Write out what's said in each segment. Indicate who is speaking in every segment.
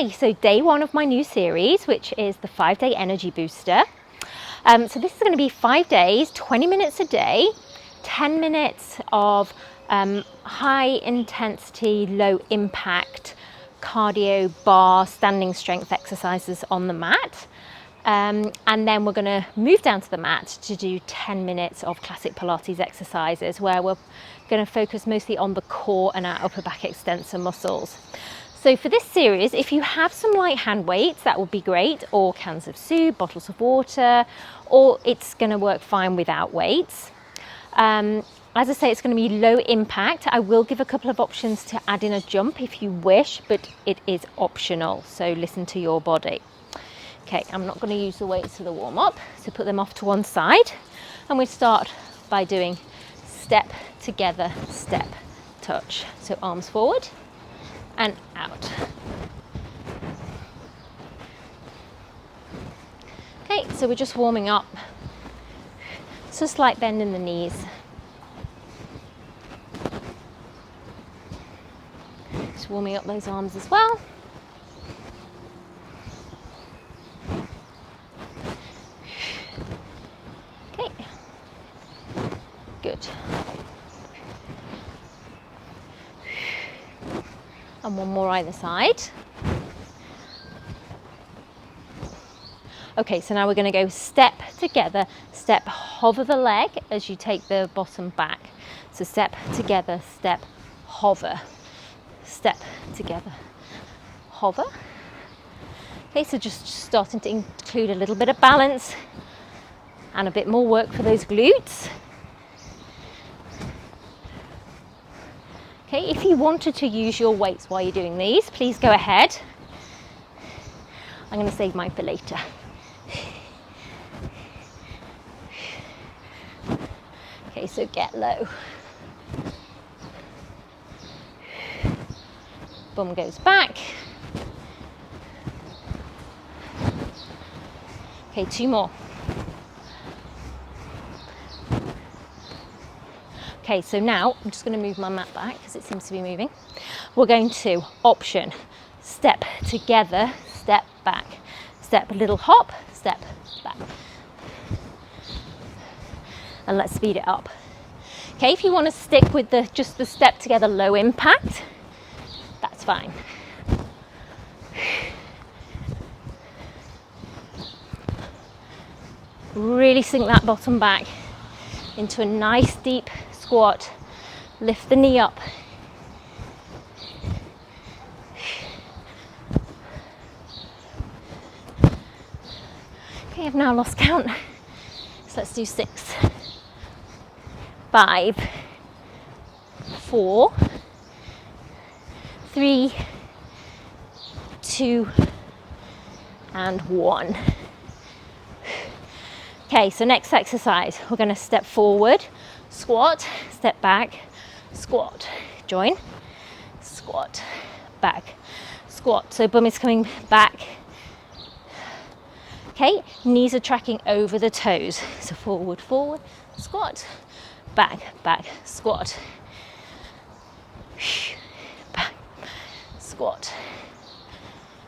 Speaker 1: Okay, so day one of my new series, which is the 5-day energy booster. So this is going to be 5 days, 20 minutes a day, 10 minutes of high intensity, low impact cardio bar standing strength exercises on the mat. And then we're going to move down to the mat to do 10 minutes of classic Pilates exercises where we're going to focus mostly on the core and our upper back extensor muscles. So for this series, if you have some light hand weights, that would be great, or cans of soup, bottles of water, or it's going to work fine without weights. As I say, it's going to be low impact. I will give a couple of options to add in a jump if you wish, but it is optional, so listen to your body. Okay, I'm not going to use the weights for the warm up, so put them off to one side, and we start by doing step together, step, touch. So arms forward and out. Okay, so we're just warming up. It's a slight bend in the knees. Just warming up those arms as well. Okay, good. And one more either side. Okay, so now we're going to go step together, step, hover the leg as you take the bottom back. So step together, step, hover, step together, hover. Okay, so just starting to include a little bit of balance and a bit more work for those glutes. Okay, if you wanted to use your weights while you're doing these, please go ahead. I'm going to save mine for later. Okay, so get low. Bum goes back. Okay, 2 more. Okay, so now I'm just going to move my mat back because it seems to be moving. We're going to option, step together, step back, step, little hop, step back. And let's speed it up. Okay, if you want to stick with just the step together low impact, that's fine. Really sink that bottom back into a nice deep squat. Lift the knee up. Okay, I've now lost count. So let's do 6, 5, 4, 3, 2, and 1. Okay, so next exercise, we're going to step forward, squat, step back, squat, join, squat, back, squat. So bum is coming back. Okay, knees are tracking over the toes. So forward, forward, squat, back, back, squat, back, squat.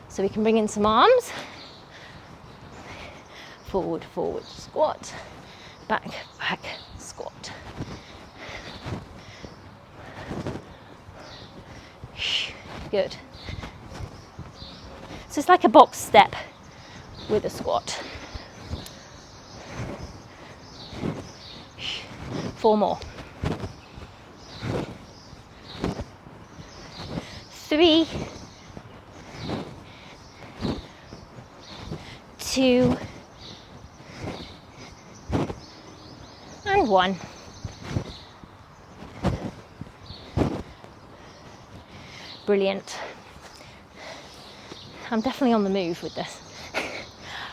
Speaker 1: So we can bring in some arms. Forward, forward, squat, back, back, squat. Good. So it's like a box step with a squat. 4 more. 3, 2, and 1. Brilliant. I'm definitely on the move with this.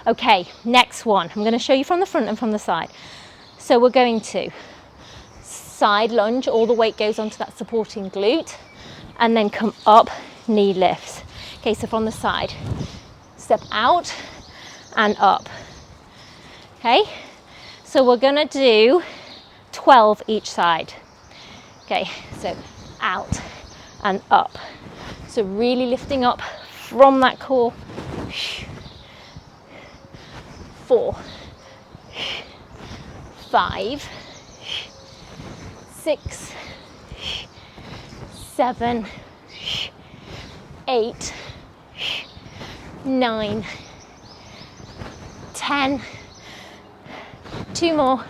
Speaker 1: Okay, next one. I'm going to show you from the front and from the side. So we're going to side lunge, all the weight goes onto that supporting glute, and then come up, knee lifts. Okay, so from the side, step out and up. Okay, so we're going to do 12 each side. Okay, so out and up. So really lifting up from that core. 4, 5, 6, 7, 8, 9, 10, 2 more,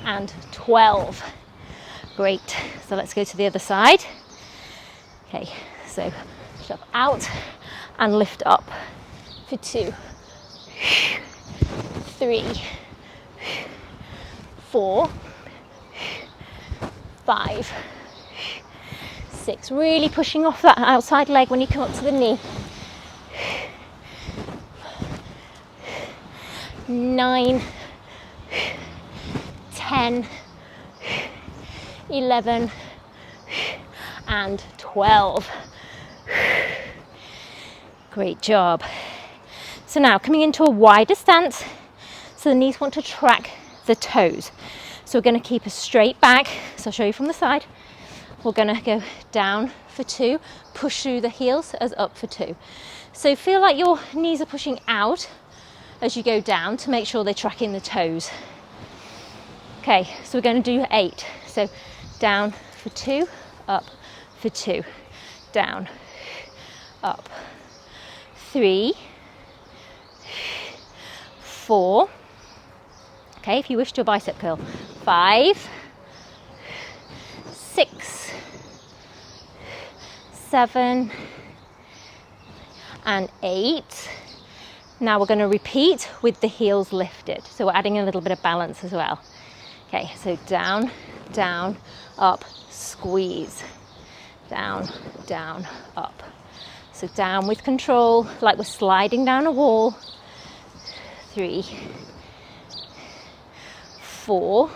Speaker 1: and 12. Great. So let's go to the other side. Okay, so lift up out and lift up for 2, 3, 4, 5, 6. Really pushing off that outside leg when you come up to the knee. 9, 10, 11, and 12. Great job. So now coming into a wider stance, so the knees want to track the toes. So we're going to keep a straight back. So I'll show you from the side. We're going to go down for 2, push through the heels as up for 2. So feel like your knees are pushing out as you go down to make sure they're tracking the toes. Okay, so we're going to do 8. So down for 2, up for 2, down, up, 3, 4. Okay, if you wish to a bicep curl, 5, 6, 7, and 8. Now we're going to repeat with the heels lifted. So we're adding a little bit of balance as well. Okay, so down, down, up, squeeze, down, down, up. So down with control, like we're sliding down a wall. 3, 4,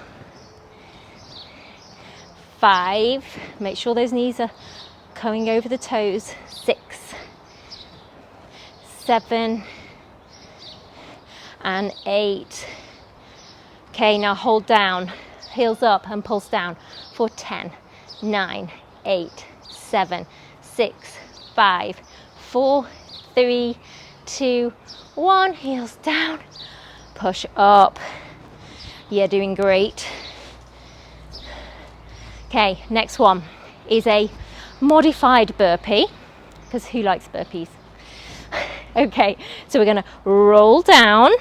Speaker 1: 5. Make sure those knees are going over the toes. 6, 7, and 8. Okay, now hold down, heels up and pulse down for 10, 9, 8, 7, 6, 5, 4, 3, 2, 1. Heels down, push up. You're doing great. Okay, next one is a modified burpee, because who likes burpees? Okay, so we're going to roll down.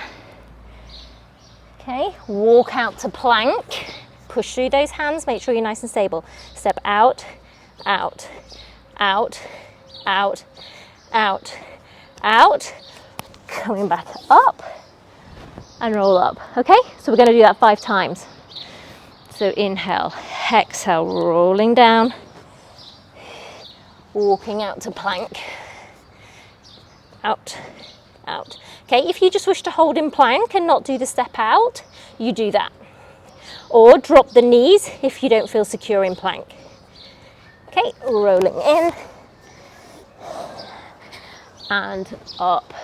Speaker 1: Okay, walk out to plank. Push through those hands, make sure you're nice and stable. Step out, out, out, out, out, out. Coming back up and roll up. Okay, so we're going to do that 5 times. So inhale, exhale, rolling down, walking out to plank. Out, out. Okay, if you just wish to hold in plank and not do the step out, you do that. Or drop the knees if you don't feel secure in plank. Okay, rolling in and up.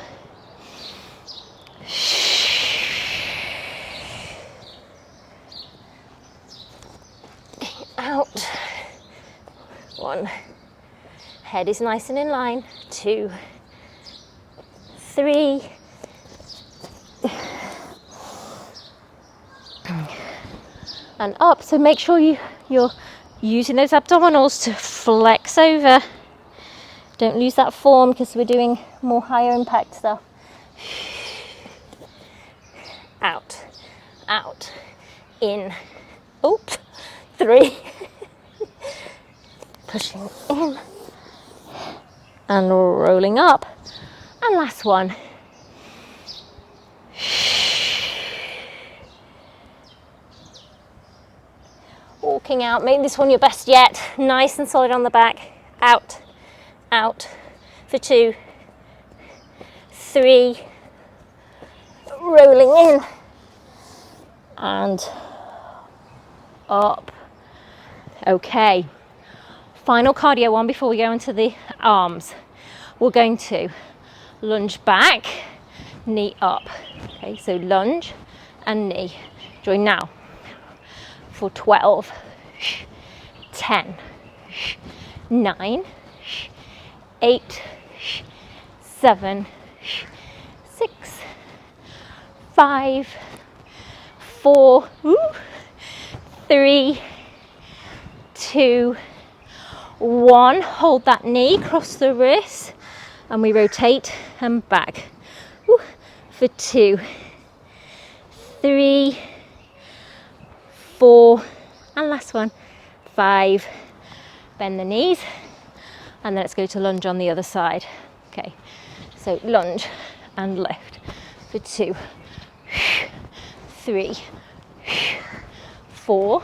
Speaker 1: Out. 1. Head is nice and in line. 2, 3, and up. So make sure you're using those abdominals to flex over. Don't lose that form because we're doing more higher impact stuff. Out, out, in, oops, 3, pushing in and rolling up. And last one. Walking out, make this one your best yet. Nice and solid on the back. Out, out for 2, 3, rolling in and up. Okay, final cardio one before we go into the arms. We're going to lunge back, knee up. Okay, so lunge and knee. Join now for 12, 10, 9, 8, 7, 6, 5, 4, 3, 2, 1. Hold that knee, cross the wrist, and we rotate and back. For 2, 3, 4, and last one, 5. Bend the knees, and then let's go to lunge on the other side. Okay, so lunge and lift for 2, 3, 4,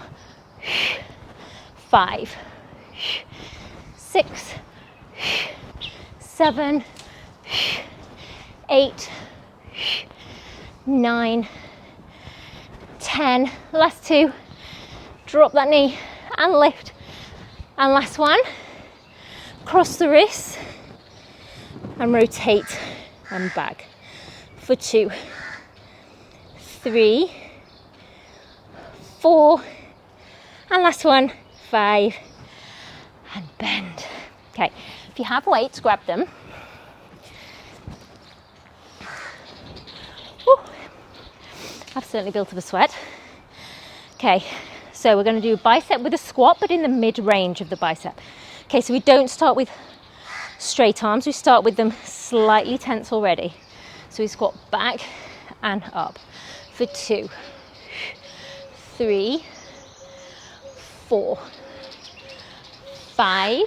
Speaker 1: 5, 6, 7, 8, 9, 10. Last 2. Drop that knee and lift. And last one. Cross the wrists and rotate and back for 2, 3, 4, and last one, 5, and bend. Okay, if you have weights, grab them. Woo. I've certainly built up a sweat. Okay, so we're going to do a bicep with a squat, but in the mid-range of the bicep. Okay, so we don't start with straight arms, we start with them slightly tense already. So we squat back and up for 2, 3, 4, 5.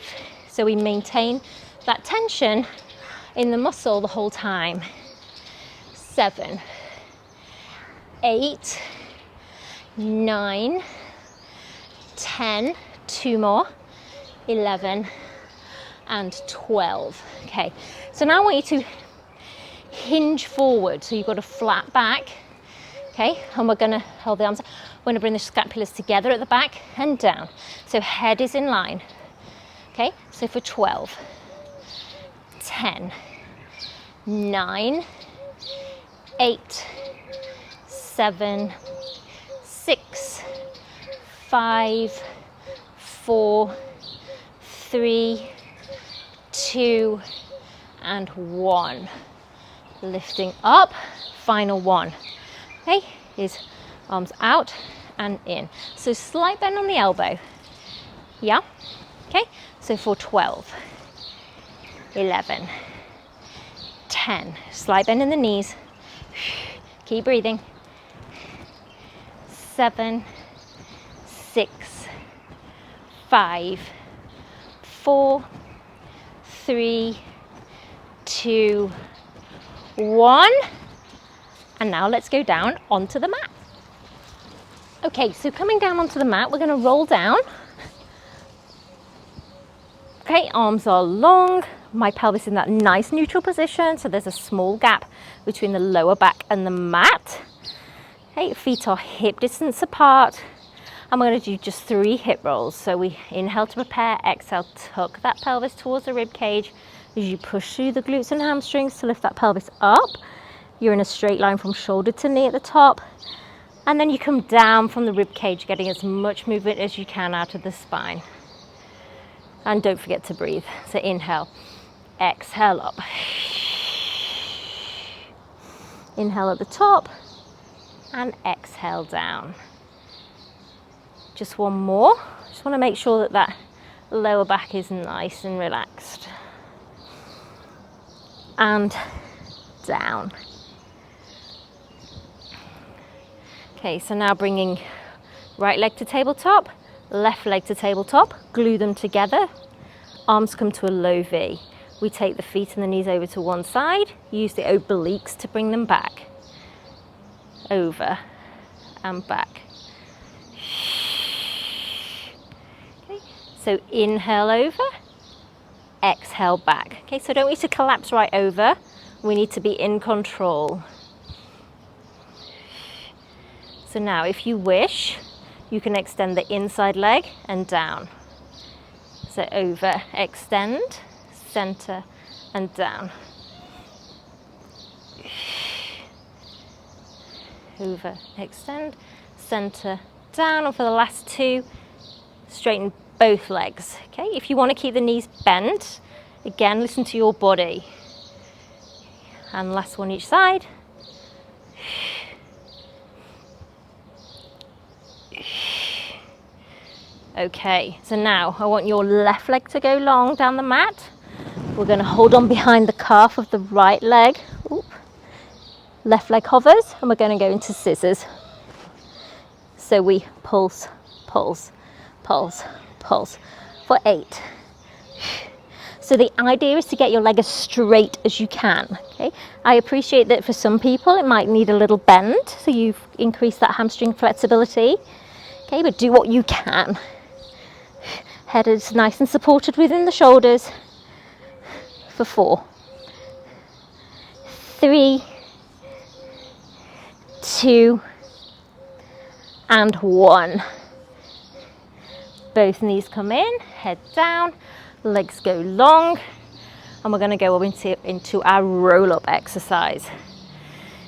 Speaker 1: So we maintain that tension in the muscle the whole time. 7, 8, 9, 10, 2 more, 11, and 12. Okay, so now I want you to hinge forward. So you've got a flat back. Okay, and we're going to hold the arms. We're going to bring the scapulars together at the back and down. So head is in line. Okay, so for 12, 10, 9, 8, 7, 6, 5, 4, 3, 2, and 1. Lifting up. Final one. Okay, is arms out and in. So slight bend on the elbow. Yeah. Okay, so for 12, 11, 10, slight bend in the knees, keep breathing, 7, 6, 5, 4, 3, 2, 1, and now let's go down onto the mat. Okay, so coming down onto the mat, we're going to roll down. Okay, arms are long, my pelvis in that nice neutral position, so there's a small gap between the lower back and the mat. Okay, feet are hip distance apart, and we're going to do just 3 hip rolls. So we inhale to prepare, exhale, tuck that pelvis towards the rib cage as you push through the glutes and hamstrings to lift that pelvis up. You're in a straight line from shoulder to knee at the top, and then you come down from the rib cage, getting as much movement as you can out of the spine. And don't forget to breathe. So inhale, exhale up. Inhale at the top and exhale down. Just one more. Just want to make sure that that lower back is nice and relaxed. And down. Okay, so now bringing right leg to tabletop, left leg to tabletop, glue them together, arms come to a low V. We take the feet and the knees over to one side, use the obliques to bring them back, over and back. Okay, so inhale over, exhale back. Okay, so don't need to collapse right over, we need to be in control. So now if you wish, you can extend the inside leg and down. So over, extend, center, and down. Over, extend, center, down. And for the last 2, straighten both legs. Okay, if you want to keep the knees bent, Again, listen to your body. And last one each side. Okay, so now I want your left leg to go long down the mat. We're going to hold on behind the calf of the right leg. Oop. Left leg hovers, and we're going to go into scissors. So we pulse, pulse, pulse, pulse for 8. So the idea is to get your leg as straight as you can. Okay, I appreciate that for some people it might need a little bend, so you've increased that hamstring flexibility. Okay, but do what you can. Head is nice and supported within the shoulders for 4, 3, 2, and 1. Both knees come in, head down, legs go long, and we're going to go into our roll-up exercise.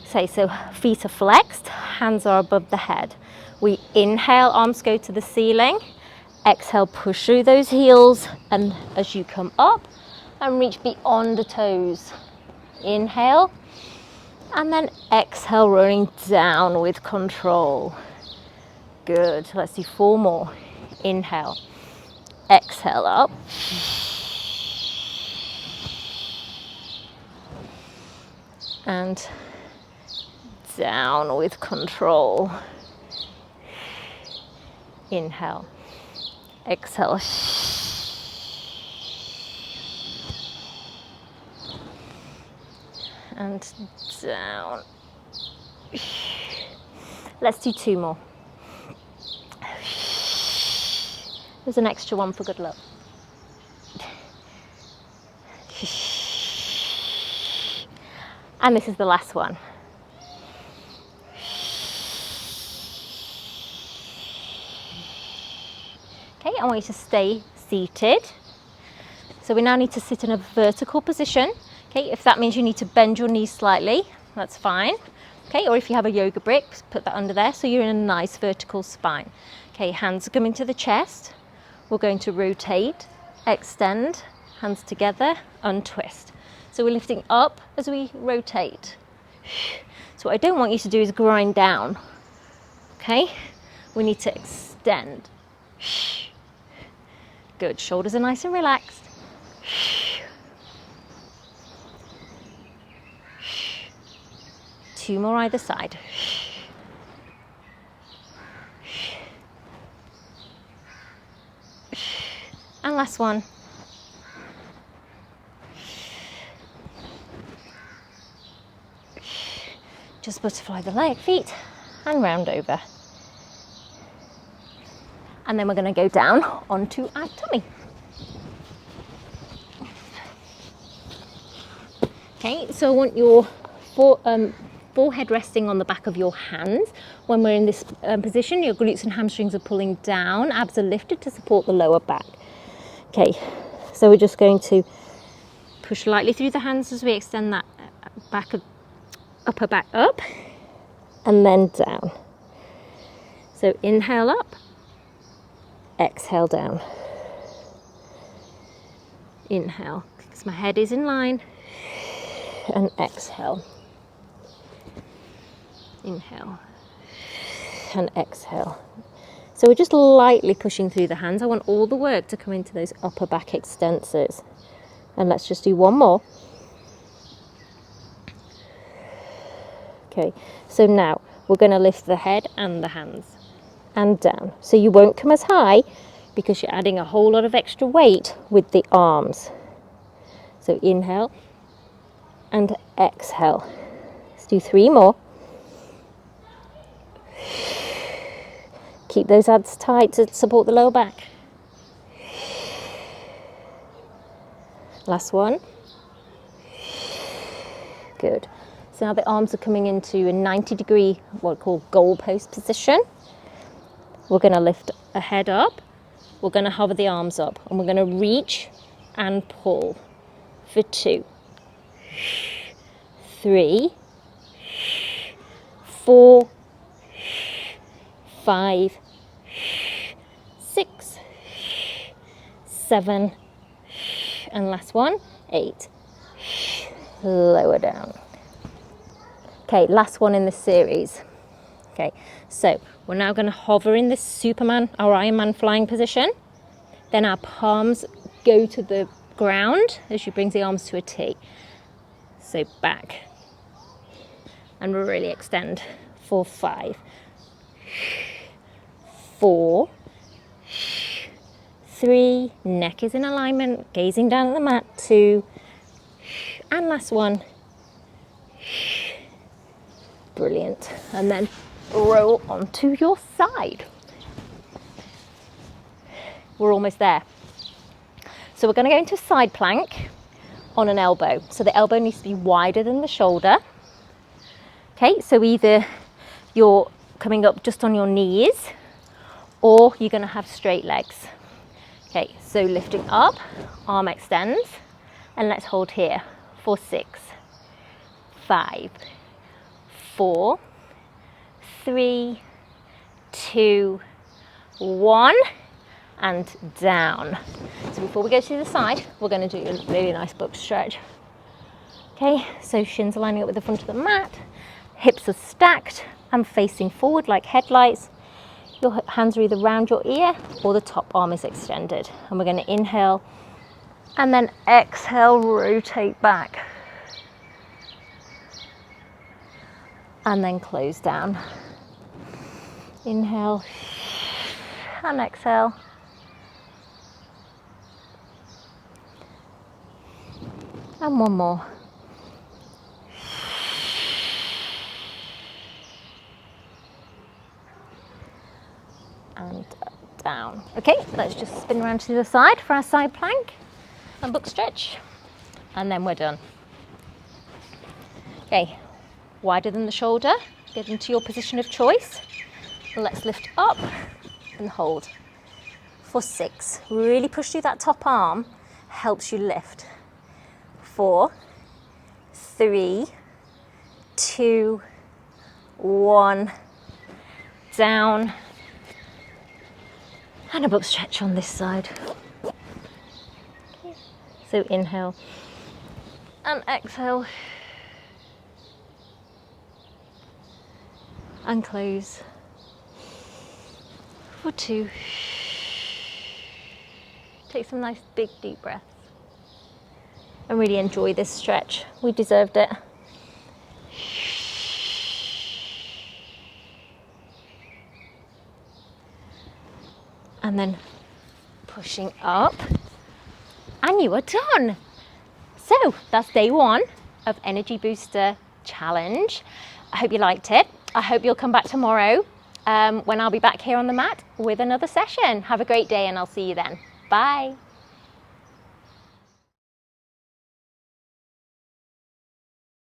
Speaker 1: So feet are flexed, hands are above the head. We inhale, arms go to the ceiling. Exhale, push through those heels, and as you come up and reach beyond the toes. Inhale, and then exhale, rolling down with control. Good. Let's do 4 more. Inhale, exhale up. And down with control. Inhale, exhale. And down. Let's do 2 more. There's an extra one for good luck. And this is the last one. Okay, I want you to stay seated. So we now need to sit in a vertical position. Okay, if that means you need to bend your knees slightly, that's fine. Okay, or if you have a yoga brick, put that under there so you're in a nice vertical spine. Okay, hands are coming to the chest. We're going to rotate, extend, hands together, untwist. So we're lifting up as we rotate. So what I don't want you to do is grind down. Okay, we need to extend. Good, shoulders are nice and relaxed. 2 more either side. And last one. Just butterfly the feet and round over. And then we're going to go down onto our tummy. Okay, so I want your forehead resting on the back of your hands. When we're in this position, your glutes and hamstrings are pulling down, abs are lifted to support the lower back. Okay, so we're just going to push lightly through the hands as we extend that upper back up and then down. So inhale up, exhale down. Inhale, because my head is in line, and exhale. Inhale and exhale. So we're just lightly pushing through the hands. I want all the work to come into those upper back extensors. And let's just do 1 more. Okay, so now we're going to lift the head and the hands and down. So you won't come as high because you're adding a whole lot of extra weight with the arms. So inhale and exhale. Let's do 3 more. Keep those abs tight to support the lower back. Last one. Good. So now the arms are coming into a 90-degree, what we call goal post position. We're going to lift a head up. We're going to hover the arms up, and we're going to reach and pull for 2, 3, 4, 5, 6, 7, and last one, 8, lower down. Okay, last one in this series. Okay, so we're now going to hover in this Superman or Iron Man flying position. Then our palms go to the ground as you bring the arms to a T. So back and really extend for 5, 4, 3, neck is in alignment, gazing down at the mat, 2, and last one. Brilliant. And then roll onto your side. We're almost there. So we're going to go into side plank on an elbow. So the elbow needs to be wider than the shoulder. Okay, so either you're coming up just on your knees or you're going to have straight legs. Okay, so lifting up, arm extends, and let's hold here for 6, 5, 4, 3, 2, 1, and down. So before we go to the side, we're going to do a really nice book stretch. Okay, so shins are lining up with the front of the mat, hips are stacked and facing forward like headlights. Your hands are either round your ear or the top arm is extended. And we're going to inhale and then exhale, rotate back. And then close down. Inhale and exhale. And one more. And down. Okay, let's just spin around to the other side for our side plank and book stretch. And then we're done. Okay, wider than the shoulder, get into your position of choice. Let's lift up and hold for 6. Really push through that top arm, helps you lift. 4, 3, 2, 1, down. And a book stretch on this side. So inhale and exhale. And close for 2. Take some nice big deep breaths and really enjoy this stretch. We deserved it. And then pushing up, and you are done. So that's day 1 of Energy Booster Challenge. I hope you liked it. I hope you'll come back tomorrow when I'll be back here on the mat with another session. Have a great day and I'll see you then. Bye.